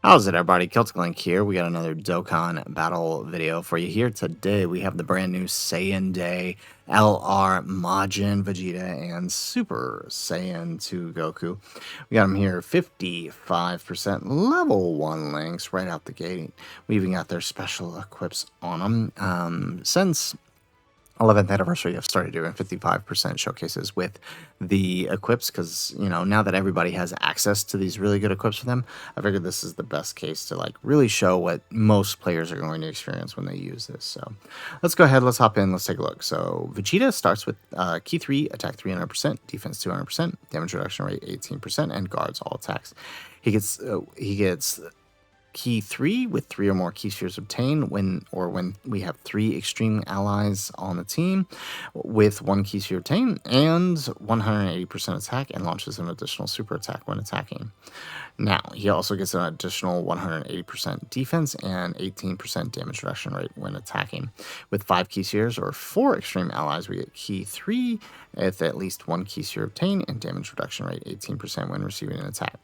How's it, everybody? Celtic Link here. We got another Dokkan Battle video for you here. Today, we have the brand new Saiyan Day LR Majin Vegeta and Super Saiyan 2 Goku. We got them here 55% level 1 links right out the gate. We even got their special equips on them. Since 11th anniversary, I've started doing 55% showcases with the equips because, you know, now that everybody has access to these really good equips for them, I figured this is the best case to like really show what most players are going to experience when they use this. So let's go ahead, let's hop in, let's take a look. So Vegeta starts with key 3, attack 300%, defense 200%, damage reduction rate 18%, and guards all attacks. He gets key 3 with 3 or more key spheres obtained when we have 3 extreme allies on the team with 1 key sphere obtained, and 180% attack, and launches an additional super attack when attacking. Now, he also gets an additional 180% defense and 18% damage reduction rate when attacking. With 5 key spheres or 4 extreme allies, we get key 3 with at least 1 key sphere obtained, and damage reduction rate 18% when receiving an attack.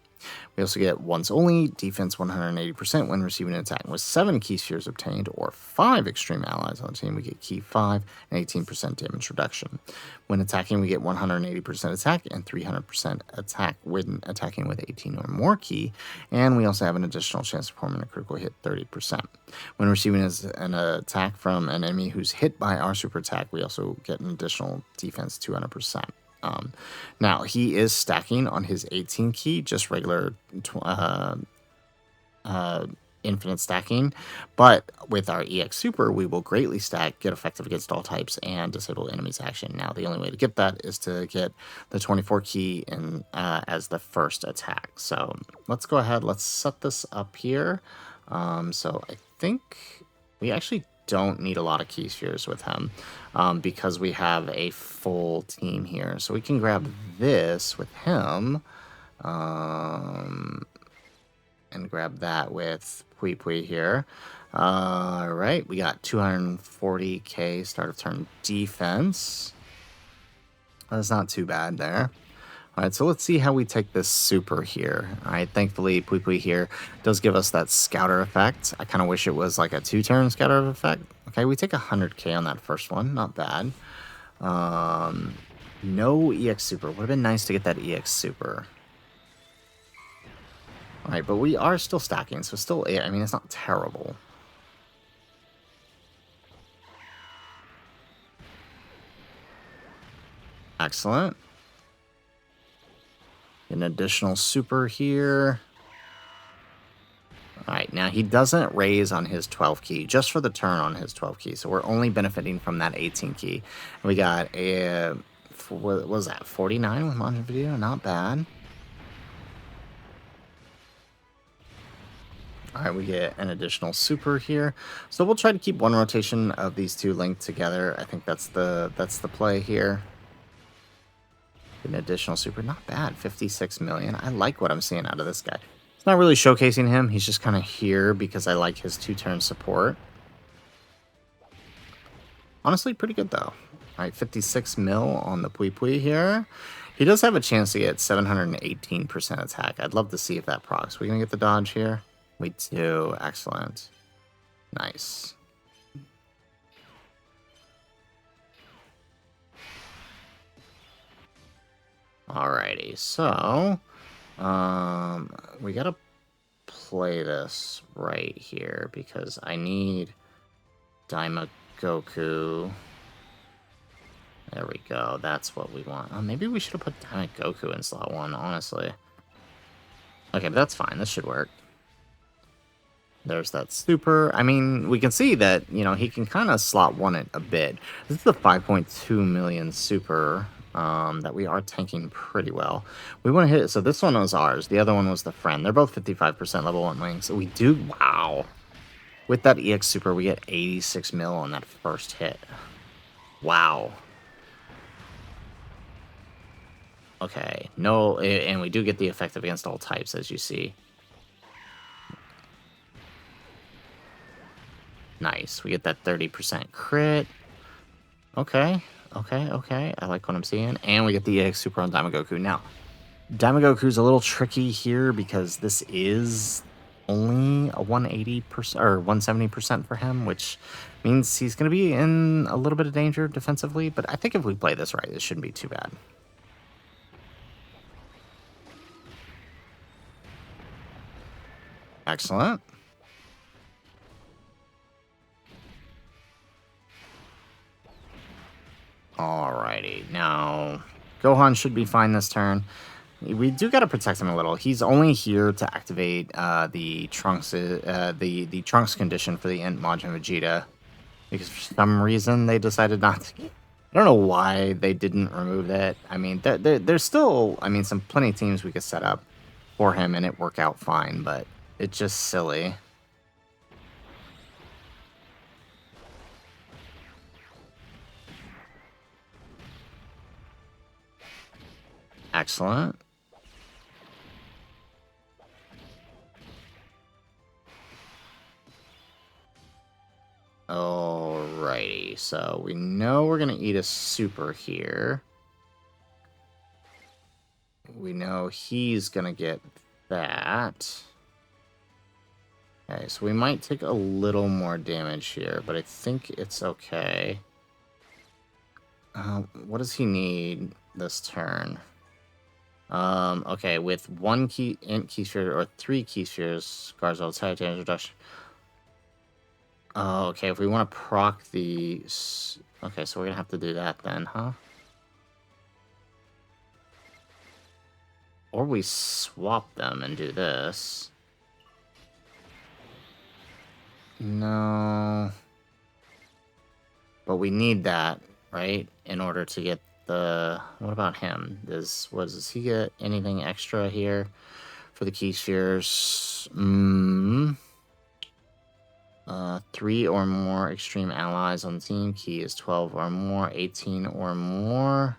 We also get once only, defense 180% when receiving an attack. With 7 key spheres obtained or 5 extreme allies on the team, we get key 5 and 18% damage reduction. When attacking, we get 180% attack and 300% attack when attacking with 18 or more key. And we also have an additional chance of performing a critical hit 30%. When receiving an attack from an enemy who's hit by our super attack, we also get an additional defense 200%. Now, he is stacking on his 18 key, just regular infinite stacking, but with our EX Super, we will greatly stack, get effective against all types, and disable enemies' action. Now, the only way to get that is to get the 24 key in as the first attack. So let's go ahead, let's set this up here. So I think we actually don't need a lot of key spheres with him because we have a full team here. So we can grab this with him and grab that with Pui here. All right, we got 240k start of turn defense. That's not too bad there. All right, so let's see how we take this super here. All right, thankfully, Pui here does give us that scouter effect. I kind of wish it was like a 2-turn scouter effect. Okay, we take 100k on that first one. Not bad. No EX super. Would have been nice to get that EX super. All right, but we are still stacking, so still, I mean, it's not terrible. Excellent. An additional super here. All right, now he doesn't raise on his 12 key, just for the turn on his 12 key. So we're only benefiting from that 18 key. We got a, what was that, 49 with Majin Vegeta? Not bad. All right, we get an additional super here. So we'll try to keep one rotation of these two linked together. I think that's the play here. An additional super, not bad, 56 million. I like what I'm seeing out of this guy. It's not really showcasing him. He's just kind of here because I like his 2-turn support. Honestly, pretty good though. All right, 56 mil on the Pui here. He does have a chance to get 718% attack. I'd love to see if that procs. We gonna get the dodge here? We do. Excellent. Nice. Alrighty, so we gotta play this right here because I need Daima Goku. There we go. That's what we want. Oh, maybe we should have put Daima Goku in slot 1, honestly. Okay, but that's fine. This should work. There's that super. I mean, we can see that, you know, he can kind of slot 1 it a bit. This is the 5.2 million super that we are tanking pretty well. We want to hit it. So this one was ours. The other one was the friend. They're both 55% level 1 wings. So we do, wow. With that EX super, we get 86 mil on that first hit. Wow. Okay. No, and we do get the effective against all types, as you see. Nice. We get that 30% crit. Okay. Okay. I like what I'm seeing. And we get the EX Super on Daima Goku. Now, Daima Goku's a little tricky here because this is only a 180% or 170% for him, which means he's going to be in a little bit of danger defensively. But I think if we play this right, it shouldn't be too bad. Excellent. Alrighty, now Gohan should be fine this turn. We do got to protect him a little. He's only here to activate the the Trunks condition for the Int Majin Vegeta, because for some reason they decided not to. I don't know why they didn't remove it. I mean, there's still, I mean, some plenty of teams we could set up for him and it work out fine, but it's just silly. Excellent. Alrighty, so we know we're gonna eat a super here. We know he's gonna get that. Okay, so we might take a little more damage here, but I think it's okay. What does he need this turn? Okay, with one int key sphere or 3 key spheres, guards all attack damage reduction. Oh, okay, if we want to proc the... Okay, so we're gonna have to do that then, huh? Or we swap them and do this. No. But we need that, right? In order to get the... What about him? Does he get anything extra here for the key spheres? 3 or more extreme allies on the team. Key is 12 or more, 18 or more.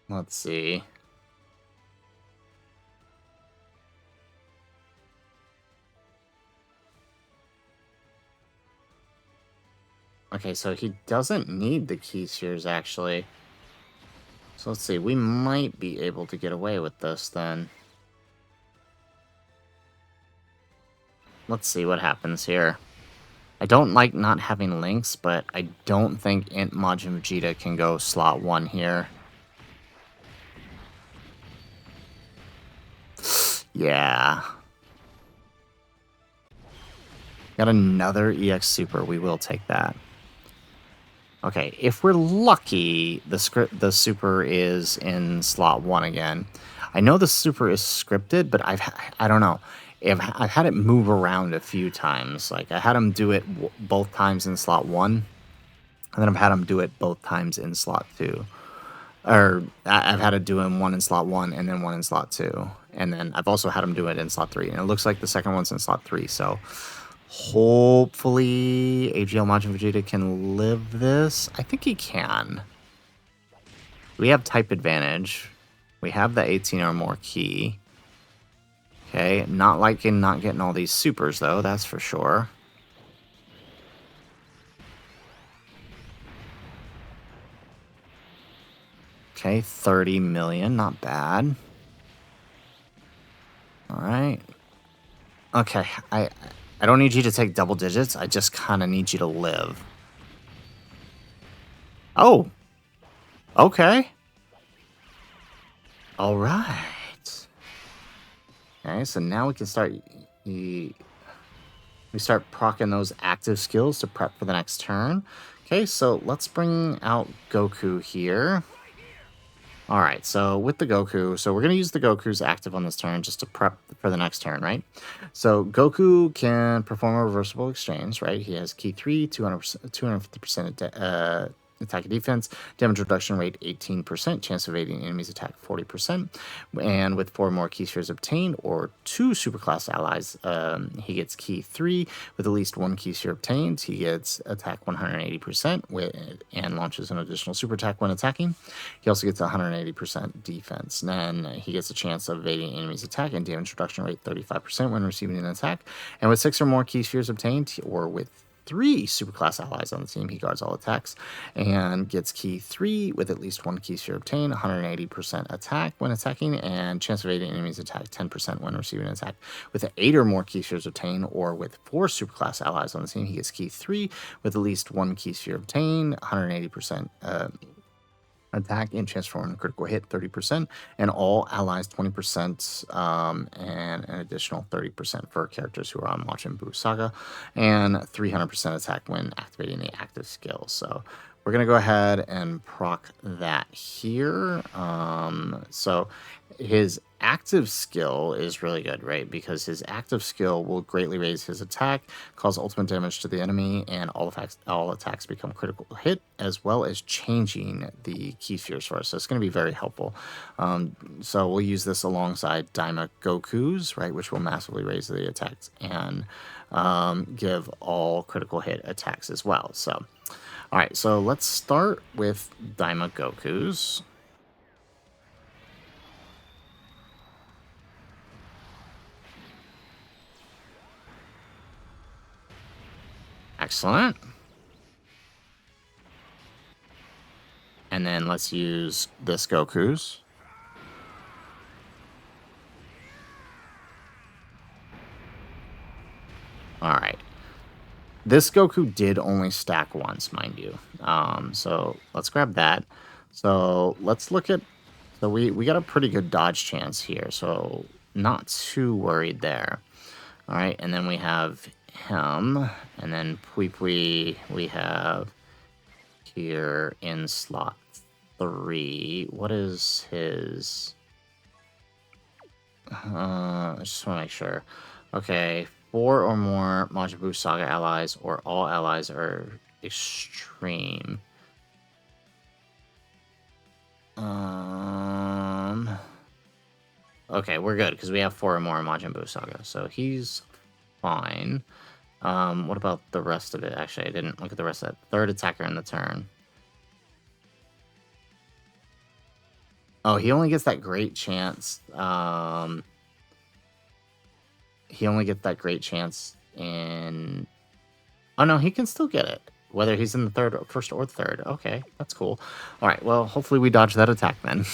Let's see. Okay, so he doesn't need the key spheres, actually. So let's see, we might be able to get away with this, then. Let's see what happens here. I don't like not having links, but I don't think Int Majin Vegeta can go slot 1 here. Yeah. Got another EX Super. We will take that. Okay, if we're lucky, the Super is in slot 1 again. I know the Super is scripted, but I don't know. I've had it move around a few times. Like, I had him do it both times in slot 1, and then I've had him do it both times in slot 2. Or I've had it do him one in slot 1 and then one in slot 2. And then I've also had him do it in slot 3. And it looks like the second one's in slot 3, so hopefully AGL Majin Vegeta can live this. I think he can. We have type advantage. We have the 18 or more key. Okay, not liking not getting all these supers, though, that's for sure. Okay, 30 million, not bad. Alright. Okay, I don't need you to take double digits, I just kind of need you to live. Oh! Okay. Alright. Okay, so now we can start... We start proccing those active skills to prep for the next turn. Okay, so let's bring out Goku here. Alright, so with the Goku, so we're going to use the Goku's active on this turn just to prep for the next turn, right? So Goku can perform a reversible exchange, right? He has key 3, 250% attack and defense, damage reduction rate 18%, chance of evading enemies attack 40%, and with 4 more key spheres obtained or 2 superclass allies, he gets key 3. With at least 1 key sphere obtained, he gets attack 180% and launches an additional super attack when attacking. He also gets 180% defense. Then he gets a chance of evading enemies attack and damage reduction rate 35% when receiving an attack. And with 6 or more key spheres obtained, or with 3 superclass allies on the team, he guards all attacks and gets key 3 with at least 1 key sphere obtained, 180% attack when attacking, and chance of evading enemies attack 10% when receiving an attack. With 8 or more key spheres obtained, or with 4 superclass allies on the team, he gets key 3 with at least 1 key sphere obtained, 180% attack and transform critical hit 30%, and all allies 20%, and an additional 30% for characters who are on Majin Buu Saga, and 300% attack when activating the active skill. So we're going to go ahead and proc that here. So his active skill is really good, right? Because his active skill will greatly raise his attack, cause ultimate damage to the enemy, and all attacks become critical hit, as well as changing the key spheres for us. So it's going to be very helpful. So we'll use this alongside Daima Goku's, right, which will massively raise the attacks and give all critical hit attacks as well. So, all right, so let's start with Daima Goku's. Excellent. And then let's use this Goku's. All right. This Goku did only stack once, mind you. So let's grab that. So let's look at... So we got a pretty good dodge chance here, so not too worried there. All right, and then we have him, and then Pui we have here in slot 3. What is his... I just want to make sure. Okay, 4 or more Majin Buu Saga allies, or all allies are extreme. Okay, we're good, because we have 4 or more Majin Buu Saga, so he's fine. What about the rest of it? Actually, I didn't look at the rest of that. Third attacker in the turn. Oh, he only gets that great chance. He only gets that great chance in... Oh, no, he can still get it. Whether he's in the first or third. Okay, that's cool. All right, well, hopefully we dodge that attack then.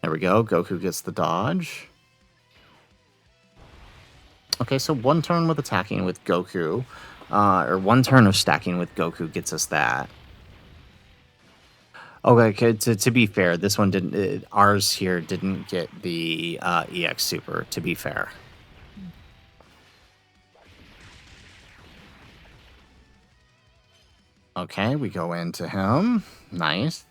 There we go. Goku gets the dodge. Okay, so 1 turn with attacking with Goku, or 1 turn of stacking with Goku gets us that. Okay, to be fair, this one didn't. Ours here didn't get the EX Super. To be fair. Okay, we go into him. Nice.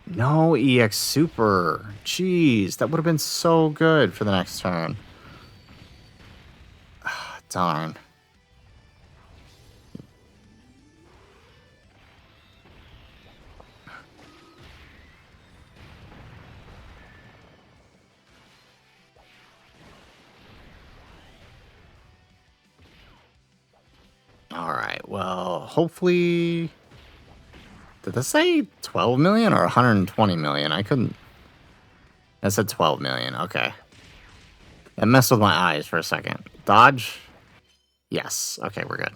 No EX Super. Jeez, that would have been so good for the next turn. Darn. Alright, well, hopefully... Did this say 12 million or 120 million? I couldn't... That said 12 million, okay. That messed with my eyes for a second. Dodge? Yes, okay, we're good.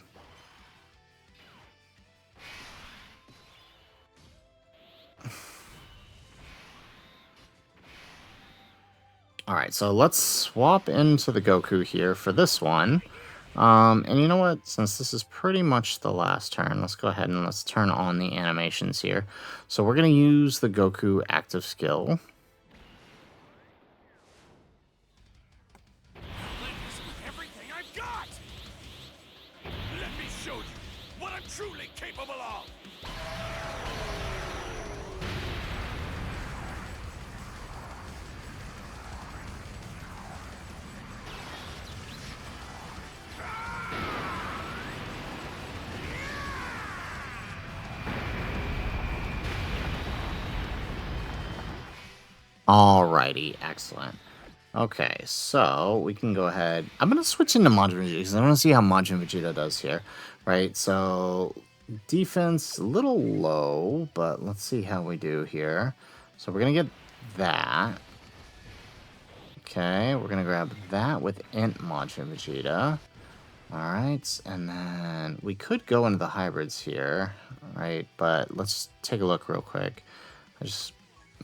Alright, so let's swap into the Goku here for this one. And you know what? Since this is pretty much the last turn, let's go ahead and let's turn on the animations here. So we're going to use the Goku active skill. Everything I've got! Let me show you what I'm truly capable of! Alrighty, excellent. Okay, so we can go ahead. I'm gonna switch into Majin Vegeta because I want to see how Majin Vegeta does here, right? So defense a little low, but let's see how we do here. So we're gonna get that. Okay, we're gonna grab that with Int Majin Vegeta. Alright, and then we could go into the hybrids here, right? But let's take a look real quick. I just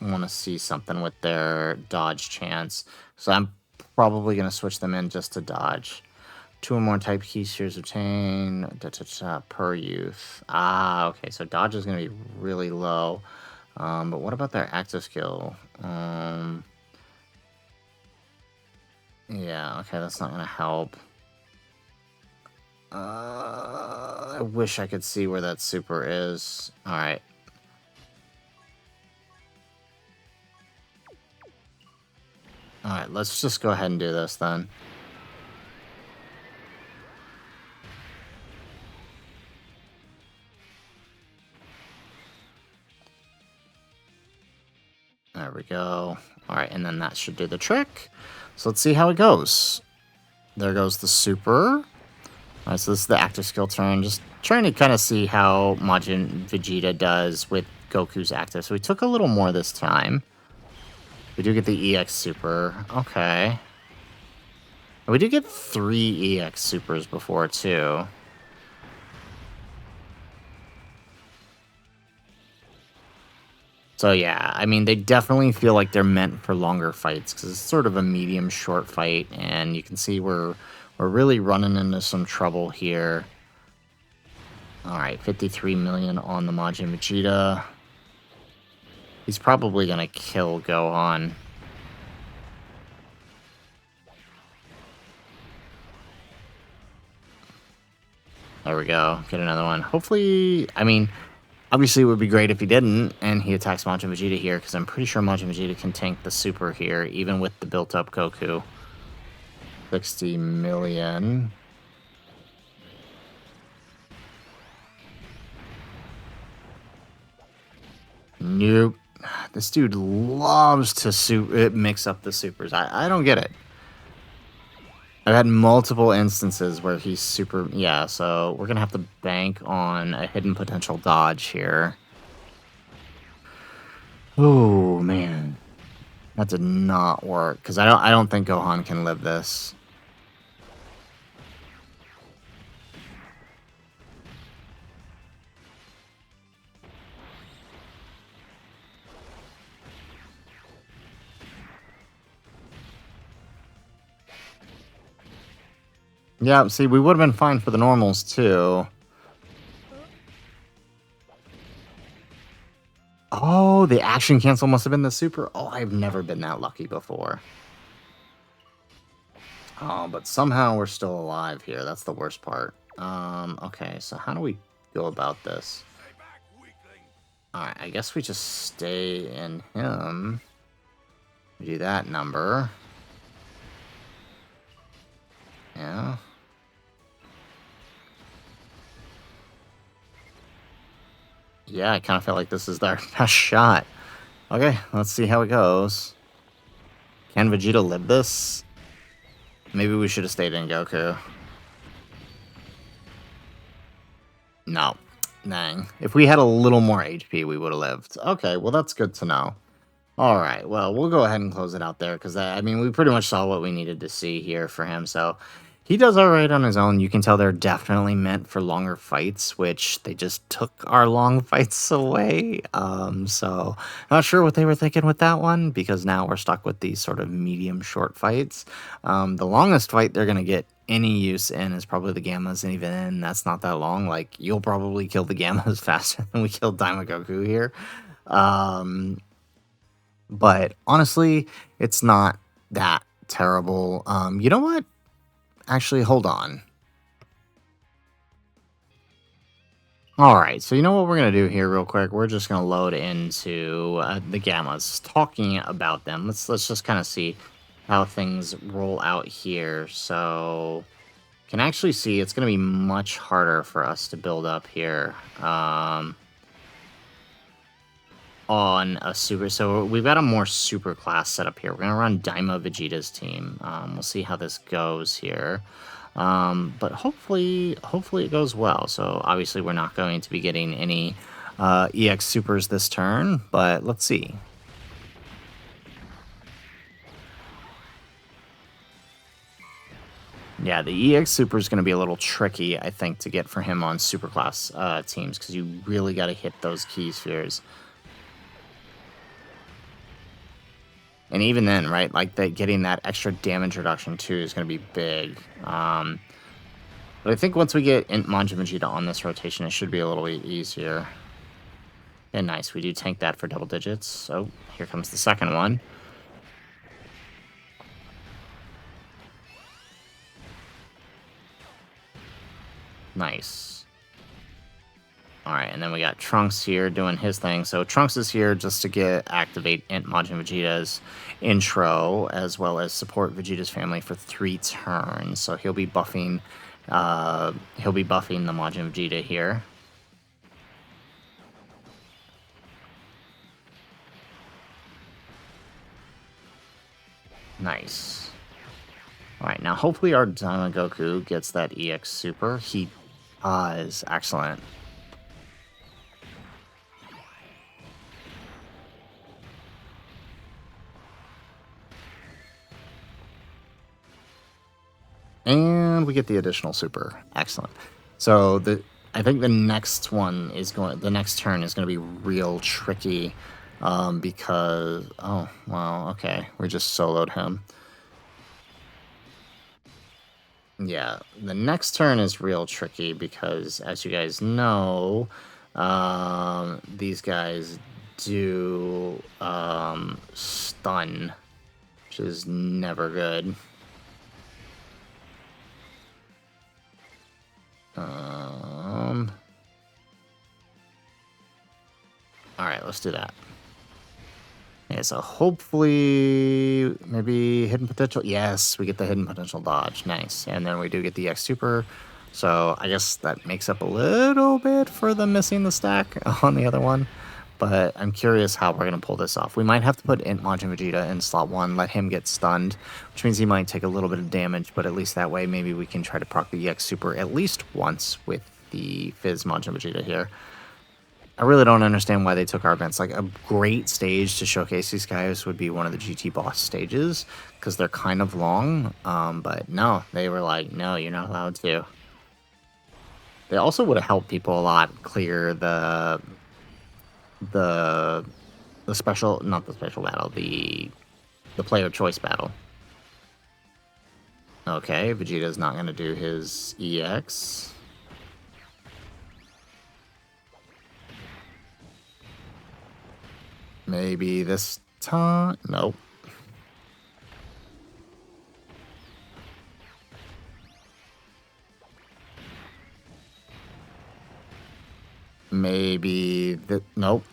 want to see something with their dodge chance. So I'm probably going to switch them in just to dodge. 2 or more type key spheres obtain per youth. Ah, okay, so dodge is going to be really low. But what about their active skill? Yeah, okay, that's not going to help. I wish I could see where that super is. Alright. Alright, let's just go ahead and do this then. There we go. Alright, and then that should do the trick. So let's see how it goes. There goes the super. Alright, so this is the active skill turn. Just trying to kind of see how Majin Vegeta does with Goku's active. So we took a little more this time. We do get the EX super. Okay. We did get 3 EX supers before, too. So yeah, I mean, they definitely feel like they're meant for longer fights because it's sort of a medium short fight, and you can see we're really running into some trouble here. All right, 53 million on the Majin Vegeta. He's probably gonna kill Gohan. There we go. Get another one. Hopefully, I mean, obviously it would be great if he didn't, and he attacks Majin Vegeta here, because I'm pretty sure Majin Vegeta can tank the super here, even with the built-up Goku. 60 million. Nope. This dude loves to mix up the supers. I don't get it. I've had multiple instances where he's super... Yeah, so we're going to have to bank on a hidden potential dodge here. Oh, man. That did not work, because I don't think Gohan can live this. Yeah, see, we would have been fine for the normals, too. Oh, the action cancel must have been the super. Oh, I've never been that lucky before. Oh, but somehow we're still alive here. That's the worst part. Okay, so how do we go about this? Alright, I guess we just stay in him. We do that number. Yeah. Yeah, I kind of feel like this is our best shot. Okay, let's see how it goes. Can Vegeta live this? Maybe we should have stayed in Goku. No. Dang. If we had a little more HP, we would have lived. Okay, well, that's good to know. All right, well, we'll go ahead and close it out there because, I mean, we pretty much saw what we needed to see here for him. So he does all right on his own. You can tell they're definitely meant for longer fights, which they just took our long fights away. So not sure what they were thinking with that one because now we're stuck with these sort of medium short fights. The longest fight they're going to get any use in is probably the Gammas, and even then, that's not that long. Like, you'll probably kill the Gammas faster than we killed Daima Goku here. But honestly, it's not that terrible. You know what? Actually, hold on. All right, so you know what we're going to do here real quick? We're just going to load into the Gammas, talking about them. Let's just kind of see how things roll out here. So, can actually see it's going to be much harder for us to build up here. on a super. So we've got a more super class setup here. We're gonna run Daima Vegeta's team. We'll see how this goes here. But hopefully it goes well. So obviously we're not going to be getting any EX supers this turn, but let's see. Yeah, the EX super is going to be a little tricky, I think, to get for him on superclass teams, because you really got to hit those key spheres. And even then, right, like getting that extra damage reduction too is going to be big. But I think once we get Int Majin Vegeta on this rotation, it should be a little easier. Yeah, nice. We do tank that for double digits. So here comes the second one. Nice. Alright, and then we got Trunks here doing his thing. So Trunks is here just to activate Int Majin Vegeta's intro, as well as support Vegeta's family for 3 turns. So he'll be buffing the Majin Vegeta here. Nice. Alright, now hopefully our Daima Goku gets that EX Super. He does. Excellent. And we get the additional super. Excellent. So I think the next turn is going to be real tricky, because oh well, okay, we just soloed him. Yeah, the next turn is real tricky because, as you guys know, these guys do stun, which is never good. Alright, let's do that. Okay, so hopefully, maybe hidden potential. Yes, we get the hidden potential dodge. Nice. And then we do get the X super. So I guess that makes up a little bit for the missing the stack on the other one. But I'm curious how we're going to pull this off. We might have to put Int Majin Vegeta in slot 1, let him get stunned, which means he might take a little bit of damage, but at least that way maybe we can try to proc the EX Super at least once with the Fizz Majin Vegeta here. I really don't understand why they took our events. Like, a great stage to showcase these guys would be one of the GT boss stages, because they're kind of long, but no, they were like, no, you're not allowed to. They also would have helped people a lot clear the special, not the special battle, the player choice battle. Okay, Vegeta's not going to do his EX. Maybe this time? Nope. Maybe that. Nope.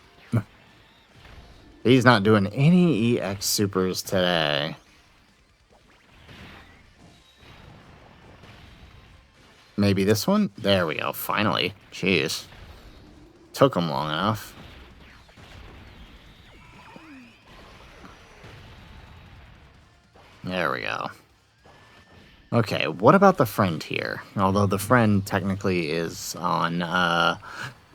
He's not doing any EX supers today. Maybe this one? There we go, finally. Jeez. Took him long enough. There we go. Okay, what about the friend here? Although the friend technically is on,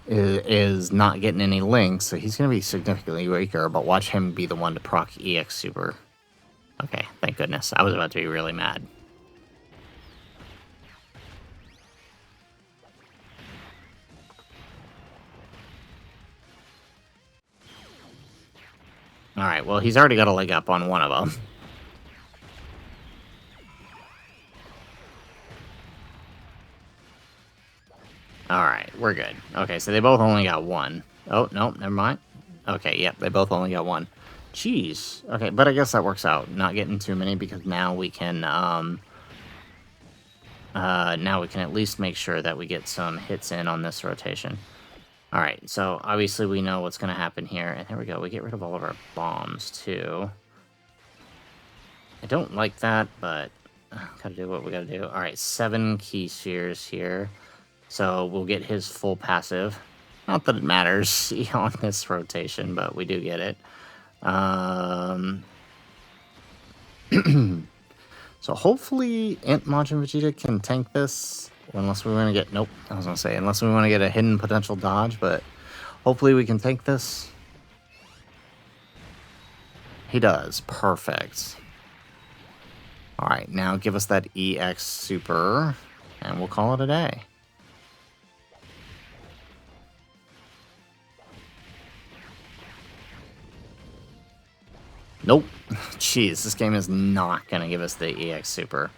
is not getting any links, so he's going to be significantly weaker, but watch him be the one to proc EX Super. Okay, thank goodness. I was about to be really mad. Alright, well, he's already got a leg up on one of them. Alright, we're good. Okay, so they both only got one. Oh, no, never mind. Okay, yep, they both only got one. Jeez. Okay, but I guess that works out. Not getting too many, because now we can, at least make sure that we get some hits in on this rotation. Alright, so obviously we know what's going to happen here. And there we go, we get rid of all of our bombs, too. I don't like that, but gotta do what we gotta do. Alright, 7 key spheres here. So we'll get his full passive. Not that it matters on this rotation, but we do get it. So hopefully Majin Vegeta can tank this. Unless we want to get... Nope, I was going to say, unless we want to get a hidden potential dodge, but hopefully we can tank this. He does. Perfect. Alright, now give us that EX Super, and we'll call it a day. Nope. Jeez, this game is not going to give us the EX Super.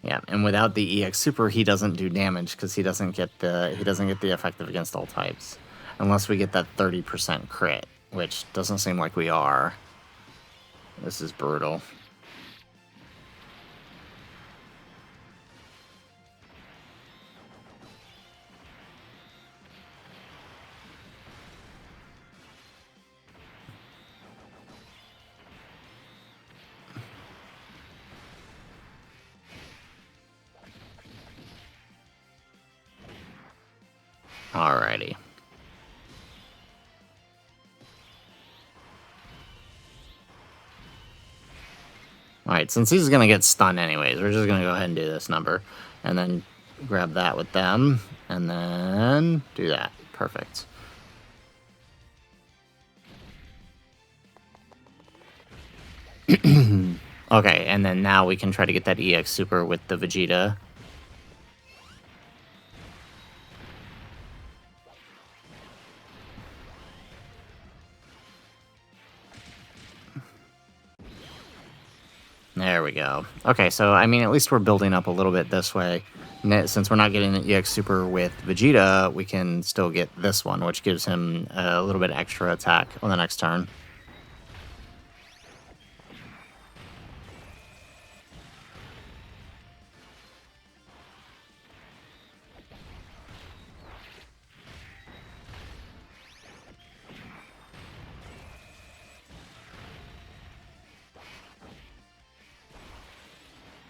Yeah, and without the EX Super, he doesn't do damage because he doesn't get the effective against all types, unless we get that 30% crit, which doesn't seem like we are. This is brutal. Alrighty. Alright, since he's going to get stunned anyways, we're just going to go ahead and do this number. And then grab that with them. And then do that. Perfect. Okay, and then now we can try to get that EX Super with the Vegeta. There we go. Okay, so, I mean, at least we're building up a little bit this way. Since we're not getting the EX Super with Vegeta, we can still get this one, which gives him a little bit extra attack on the next turn.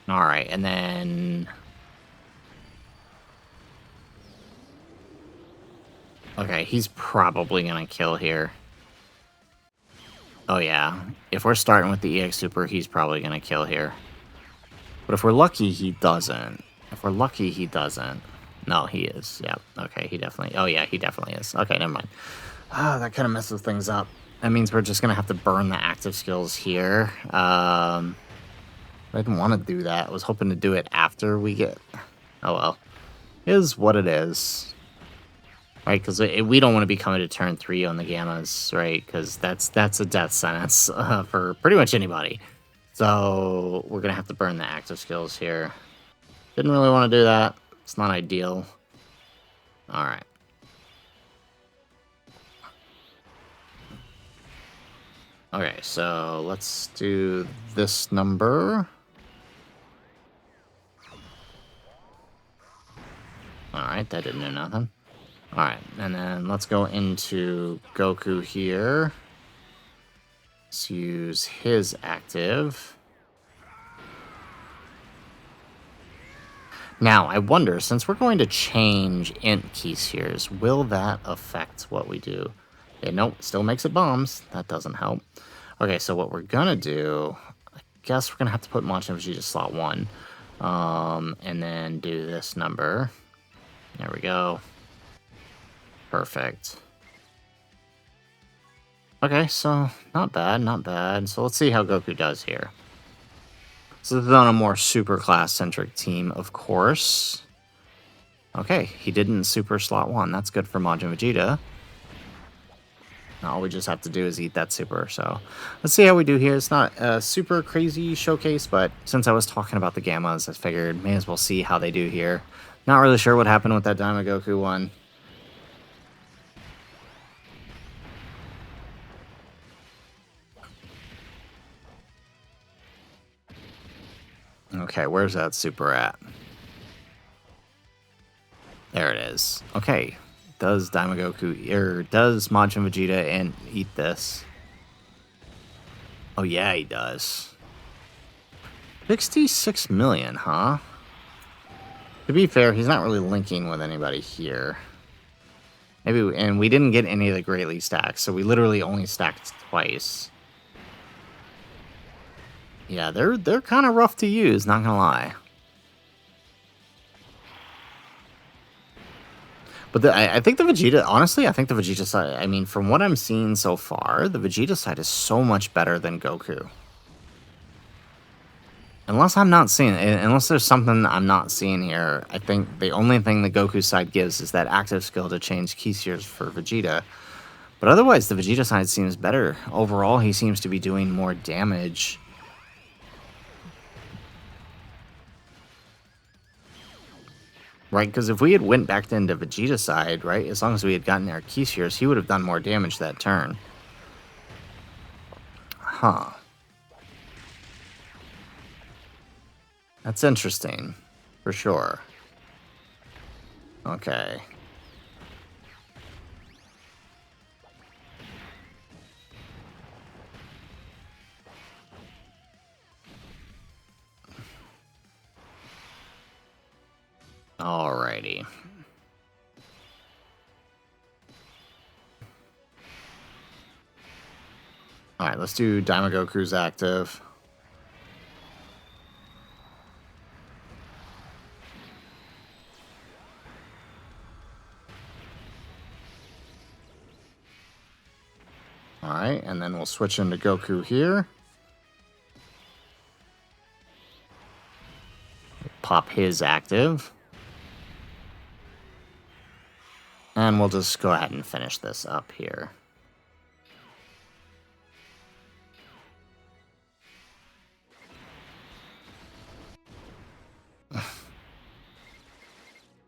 Alright, and then... Okay, he's probably gonna kill here. Oh yeah, if we're starting with the EX Super, he's probably gonna kill here. But if we're lucky, he doesn't. If we're lucky, he doesn't. No, he is. Yeah, okay, he definitely... Oh yeah, he definitely is. Okay, never mind. Ah, that kind of messes things up. That means we're just gonna have to burn the active skills here. I didn't want to do that. I was hoping to do it after we get... Oh well. It is what it is. Right, because we don't want to be coming to turn 3 on the Gammas, right? Because that's a death sentence for pretty much anybody. So we're going to have to burn the active skills here. Didn't really want to do that. It's not ideal. Alright. Okay, so let's do this number. Alright, that didn't do nothing. Alright, and then let's go into Goku here. Let's use his active. Now, I wonder, since we're going to change int key spheres, will that affect what we do? Okay, nope, still makes it bombs. That doesn't help. Okay, so what we're gonna do, I guess we're gonna have to put Majin Vegeta slot 1. And then do this number. There we go. Perfect. Okay, so not bad, not bad. So let's see how Goku does here. So this is on a more super class-centric team, of course. Okay, he didn't super slot 1. That's good for Majin Vegeta. All we just have to do is eat that super, so let's see how we do here. It's not a super crazy showcase, but since I was talking about the Gammas, I figured may as well see how they do here. Not really sure what happened with that Daima Goku one. Okay, where's that super at? There it is. Okay, does Daima Goku, or does Majin Vegeta and eat this? Oh yeah, he does. 66 million, huh? To be fair, he's not really linking with anybody here. Maybe, and we didn't get any of the greatly stacks, so we literally only stacked twice. Yeah, they're kind of rough to use, not gonna lie. But I think the Vegeta, honestly, I think the Vegeta side, I mean, from what I'm seeing so far, the Vegeta side is so much better than Goku. Unless I'm not seeing it, unless there's something I'm not seeing here, I think the only thing the Goku side gives is that active skill to change key spheres for Vegeta. But otherwise, the Vegeta side seems better. Overall, he seems to be doing more damage. Right, because if we had went back into Vegeta side, right, as long as we had gotten our key spheres, he would have done more damage that turn. Huh. That's interesting, for sure. Okay. Alrighty. Alright, let's do Daimagoku's active. Alright, and then we'll switch into Goku here. Pop his active. And we'll just go ahead and finish this up here.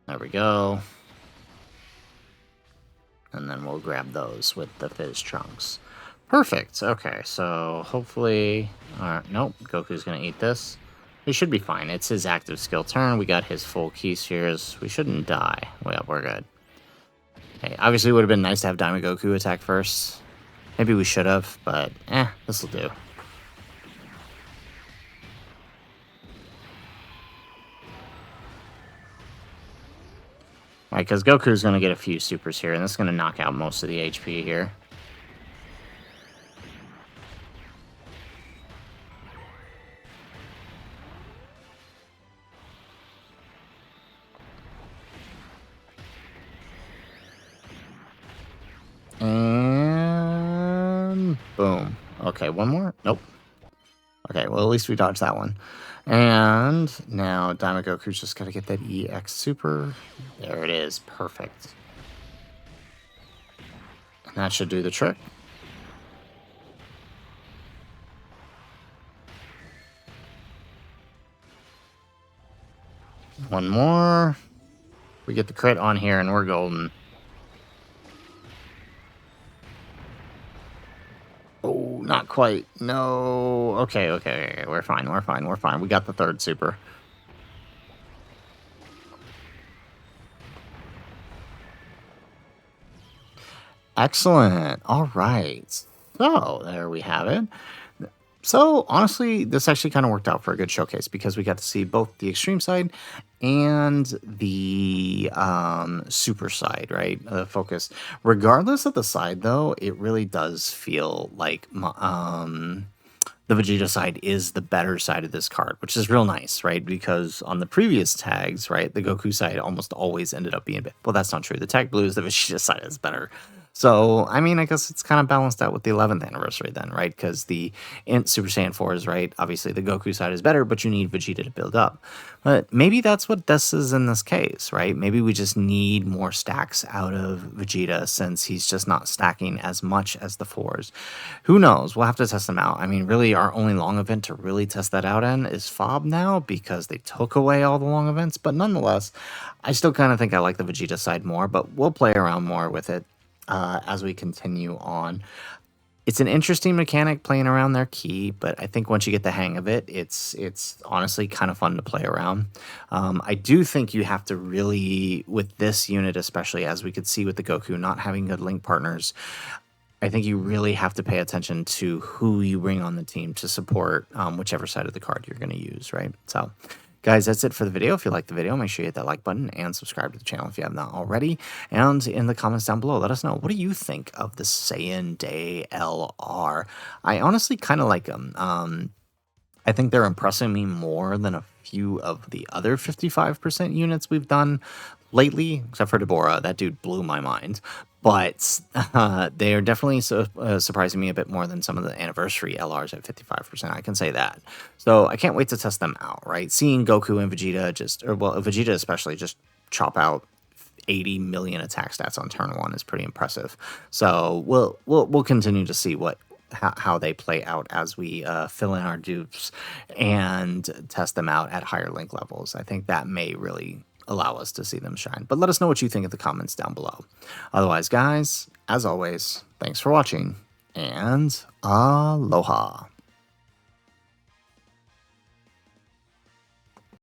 There we go. And then we'll grab those with the Fizz Trunks. Perfect. Okay, so hopefully... nope, Goku's going to eat this. He should be fine. It's his active skill turn. We got his full key spheres. We shouldn't die. Well, we're good. Okay, obviously it would have been nice to have Daimagoku attack first. Maybe we should have, but this'll do. Alright, because Goku's going to get a few supers here, and this is going to knock out most of the HP here. And boom. Okay, one more? Nope. Okay, well, at least we dodged that one. And now Daimagoku's just got to get that EX super. There it is. Perfect. And that should do the trick. One more. We get the crit on here and we're golden. Oh, not quite. No. Okay. We're fine. We got the third super. Excellent. All right. So, there we have it. So, honestly, this actually kind of worked out for a good showcase because we got to see both the extreme side and the super side, right? The focus. Regardless of the side, though, it really does feel like the Vegeta side is the better side of this card, which is real nice, right? Because on the previous tags, right, the Goku side almost always ended up being... Well, that's not true. The tag blues, the Vegeta side is better. So, I mean, I guess it's kind of balanced out with the 11th anniversary then, right? Because the Super Saiyan 4 is, right? Obviously, the Goku side is better, but you need Vegeta to build up. But maybe that's what this is in this case, right? Maybe we just need more stacks out of Vegeta since he's just not stacking as much as the 4s. Who knows? We'll have to test them out. I mean, really, our only long event to really test that out in is FOB now because they took away all the long events. But nonetheless, I still kind of think I like the Vegeta side more, but we'll play around more with it as we continue on. It's an interesting mechanic playing around their key, but I think once you get the hang of it, it's honestly kind of fun to play around. I do think you have to really, with this unit especially, as we could see with the Goku not having good link partners, I think you really have to pay attention to who you bring on the team to support whichever side of the card you're going to use, right? So Guys, that's it for the video. If you like the video, make sure you hit that like button and subscribe to the channel if you have not already. And in the comments down below, let us know, what do you think of the Saiyan Day LR? I honestly kind of like them. I think they're impressing me more than a few of the other 55% units we've done lately, except for Deborah. That dude blew my mind. But they are definitely surprising me a bit more than some of the anniversary LRs at 55%. I can say that. So I can't wait to test them out, right? Seeing Goku and Vegeta Vegeta especially, just chop out 80 million attack stats on turn one is pretty impressive. So we'll continue to see how they play out as we fill in our dupes and test them out at higher link levels. I think that may really allow us to see them shine. But let us know what you think in the comments down below. Otherwise, guys, as always, thanks for watching, and aloha.